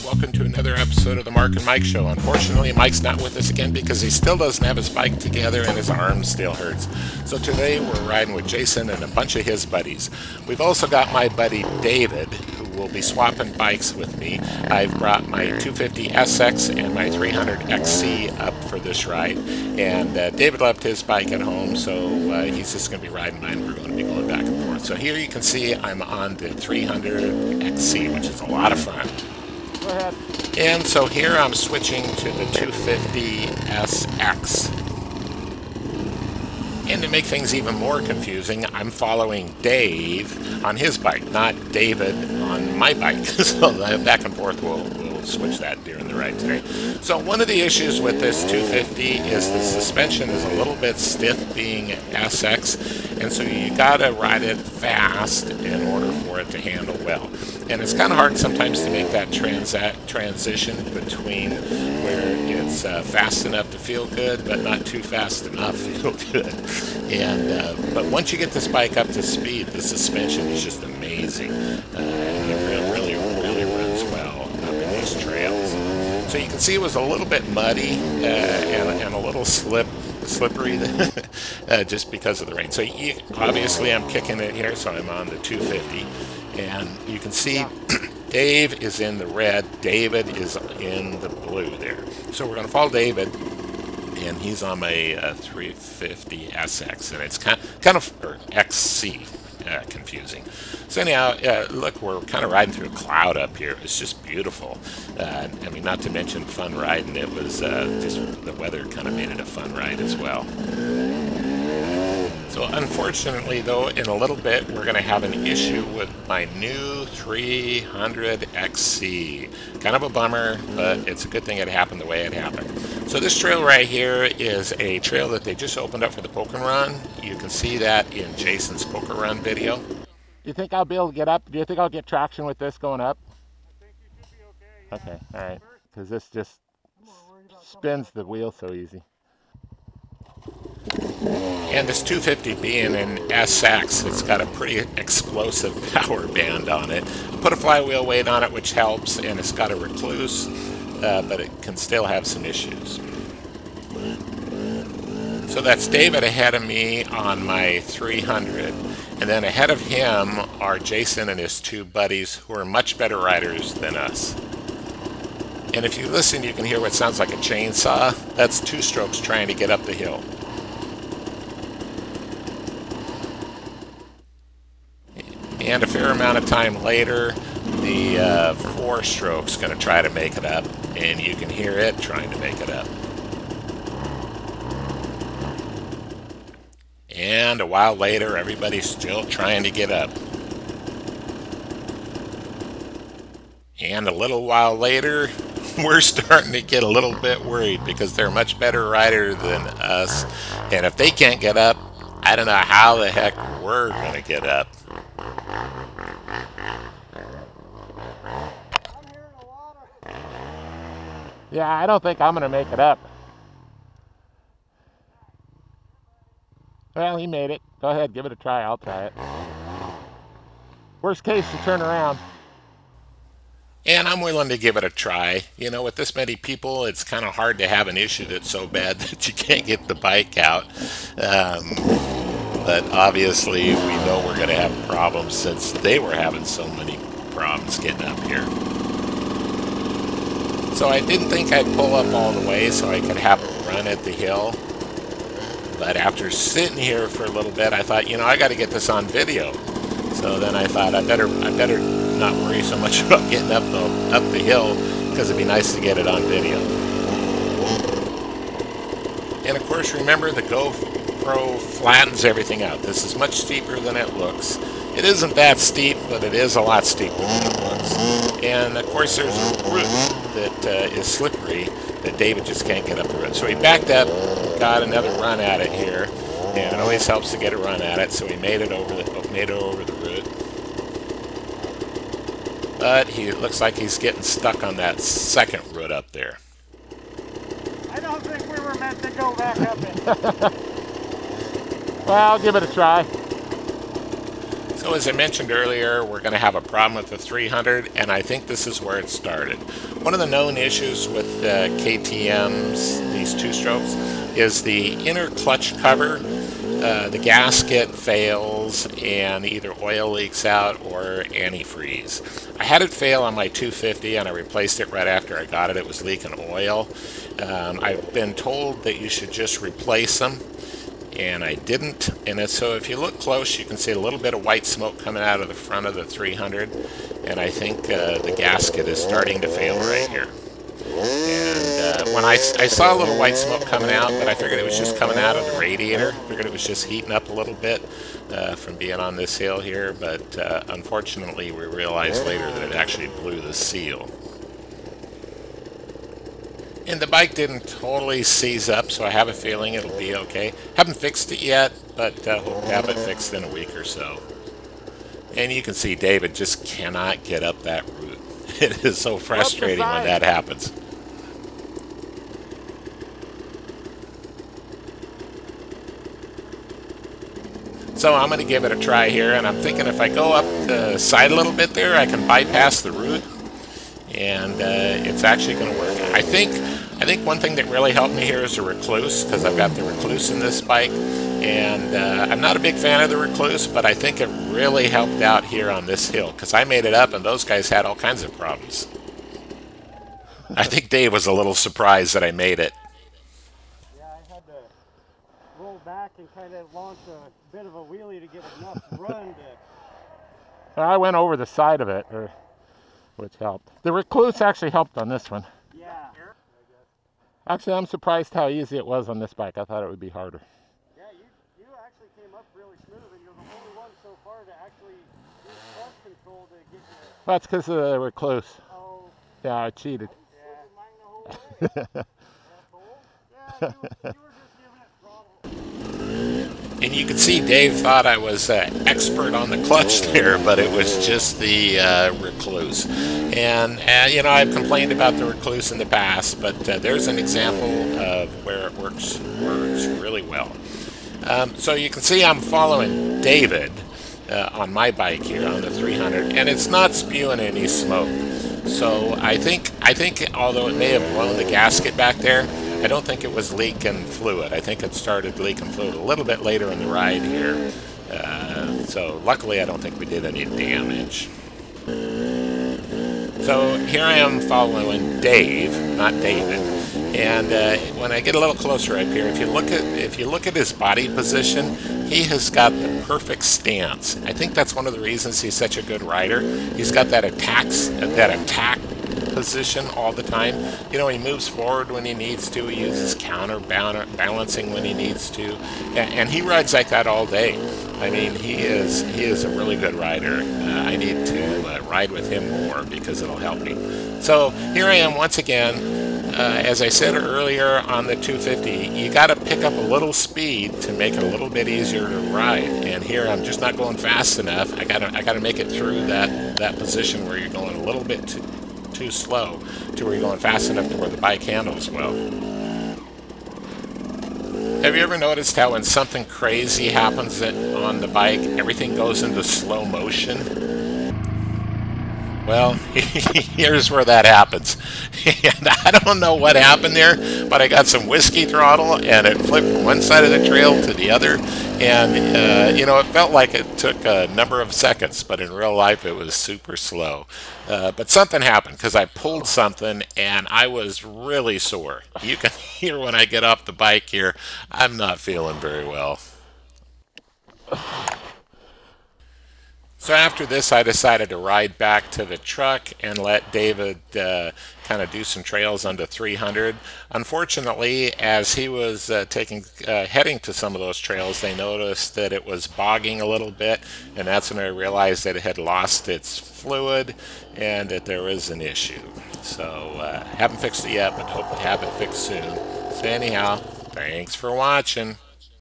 welcome to another episode of the Mark and Mike Show. Unfortunately, Mike's not with us again because he still doesn't have his bike together and his arm still hurts. So today we're riding with Jason and a bunch of his buddies. We've also got my buddy David, who will be swapping bikes with me. I've brought my 250 SX and my 300 XC up for this ride, and David left his bike at home, so he's just going to be riding mine. We're going to be going back and forth. So here you can see I'm on the 300 XC, which is a lot of fun. Go ahead. And so here I'm switching to the 250 SX. And to make things even more confusing, I'm following Dave on his bike, not David on my bike. So back and forth, we'll switch that during the ride today. So one of the issues with this 250 is the suspension is a little bit stiff, being SX, and so you gotta ride it fast in order for it to handle well. And it's kind of hard sometimes to make that transition between where it's fast enough to feel good, but not too fast enough to feel good. And but once you get this bike up to speed, the suspension is just amazing. It really runs well up in these trails. So you can see it was a little bit muddy and a little slippery just because of the rain. So obviously I'm kicking it here, so I'm on the 250. And you can see Dave is in the red, David is in the blue there. So we're going to follow David, and he's on my 350 SX, and it's kind of or XC, confusing. So anyhow, look, we're kind of riding through a cloud up here. It's just beautiful. I mean, not to mention fun riding. It was just the weather kind of made it a fun ride as well. So unfortunately, though, in a little bit, we're going to have an issue with my new 300 XC. Kind of a bummer, but it's a good thing it happened the way it happened. So this trail right here is a trail that they just opened up for the poker run. You can see that in Jason's poker run video. Do you think I'll be able to get up? Do you think I'll get traction with this going up? I think you should be okay. Okay, all right. Because this just spins the wheel so easy. And this 250 being an SX, it's got a pretty explosive power band on it. Put a flywheel weight on it, which helps, and it's got a Rekluse, but it can still have some issues. So that's David ahead of me on my 300, and then ahead of him are Jason and his two buddies, who are much better riders than us. And if you listen, you can hear what sounds like a chainsaw. That's two strokes trying to get up the hill. And a fair amount of time later, the four stroke's going to try to make it up, and you can hear it trying to make it up. And a while later, everybody's still trying to get up. And a little while later, we're starting to get a little bit worried because they're a much better rider than us. And if they can't get up, I don't know how the heck we're going to get up. Yeah, I don't think I'm going to make it up. Well, he made it. Go ahead, give it a try. I'll try it. Worst case, you turn around. And I'm willing to give it a try. You know, with this many people, it's kind of hard to have an issue that's so bad that you can't get the bike out. But obviously, we know we're going to have problems since they were having so many problems getting up here. So I didn't think I'd pull up all the way so I could have a run at the hill. But after sitting here for a little bit, I thought, you know, I got to get this on video. So then I thought I better not worry so much about getting up the hill, because it'd be nice to get it on video. And of course, remember, the GoPro flattens everything out. This is much steeper than it looks. It isn't that steep, but it is a lot steeper than it looks. And of course, there's a root that is slippery that David just can't get up the road. So he backed up, got another run at it here, and it always helps to get a run at it. So he made it over the root. But it looks like he's getting stuck on that second root up there. I don't think we were meant to go back up it. Well, I'll give it a try. So as I mentioned earlier, we're going to have a problem with the 300, and I think this is where it started. One of the known issues with KTMs, these two-strokes, is the inner clutch cover. The gasket fails and either oil leaks out or antifreeze. I had it fail on my 250 and I replaced it right after I got it. It was leaking oil. I've been told that you should just replace them, and I didn't. And so if you look close, you can see a little bit of white smoke coming out of the front of the 300, and I think the gasket is starting to fail right here. And when I saw a little white smoke coming out, but I figured it was just coming out of the radiator. I figured it was just heating up a little bit from being on this hill here, but unfortunately we realized later that it actually blew the seal. And the bike didn't totally seize up, so I have a feeling it'll be okay. Haven't fixed it yet, but hope to have it fixed in a week or so. And you can see David just cannot get up that route. It is so frustrating when that happens. So I'm going to give it a try here, and I'm thinking if I go up the side a little bit there, I can bypass the root, and it's actually going to work. I think one thing that really helped me here is the Rekluse, because I've got the Rekluse in this bike, and I'm not a big fan of the Rekluse, but I think it really helped out here on this hill, because I made it up and those guys had all kinds of problems. I think Dave was a little surprised that I made it. Yeah, I had to roll back and kind of launch a bit of a wheelie to get enough run to... I went over the side of it, which helped. The Rekluse actually helped on this one. Yeah. Actually, I'm surprised how easy it was on this bike. I thought it would be harder. Yeah, you actually came up really smooth, and you're the only one so far to actually use clutch control to get your... That's because of the Rekluse. Oh. Yeah, I cheated. Yeah. Yeah, you were just giving it throttle. And you can see Dave thought I was expert on the clutch there, but it was just the Rekluse. And, you know, I've complained about the Rekluse in the past, but there's an example of where it works really well. So you can see I'm following David on my bike here on the 300, and it's not spewing any smoke. So I think although it may have blown the gasket back there, I don't think it was leaking fluid. I think it started leaking fluid a little bit later in the ride here. So luckily I don't think we did any damage. So here I am following Dave, not David. And when I get a little closer up here, if you look at his body position, he has got the perfect stance. I think that's one of the reasons he's such a good rider. He's got that attack position all the time. You know, he moves forward when he needs to. He uses counterbalancing when he needs to, and he rides like that all day. I mean, he is a really good rider. I need to ride with him more because it'll help me. So here I am once again. As I said earlier on the 250, you got to pick up a little speed to make it a little bit easier to ride. And here I'm just not going fast enough. I gotta make it through that position where you're going a little bit too slow to where you're going fast enough to where the bike handles well. Have you ever noticed how when something crazy happens on the bike, everything goes into slow motion? Well, here's where that happens. And I don't know what happened there, but I got some whiskey throttle and it flipped from one side of the trail to the other. And, you know, it felt like it took a number of seconds, but in real life it was super slow. But something happened because I pulled something and I was really sore. You can hear when I get off the bike here, I'm not feeling very well. So after this, I decided to ride back to the truck and let David kind of do some trails under 300. Unfortunately, as he was heading to some of those trails, they noticed that it was bogging a little bit, and that's when I realized that it had lost its fluid and that there was an issue. So haven't fixed it yet, but hope to have it fixed soon. So anyhow, thanks for watching.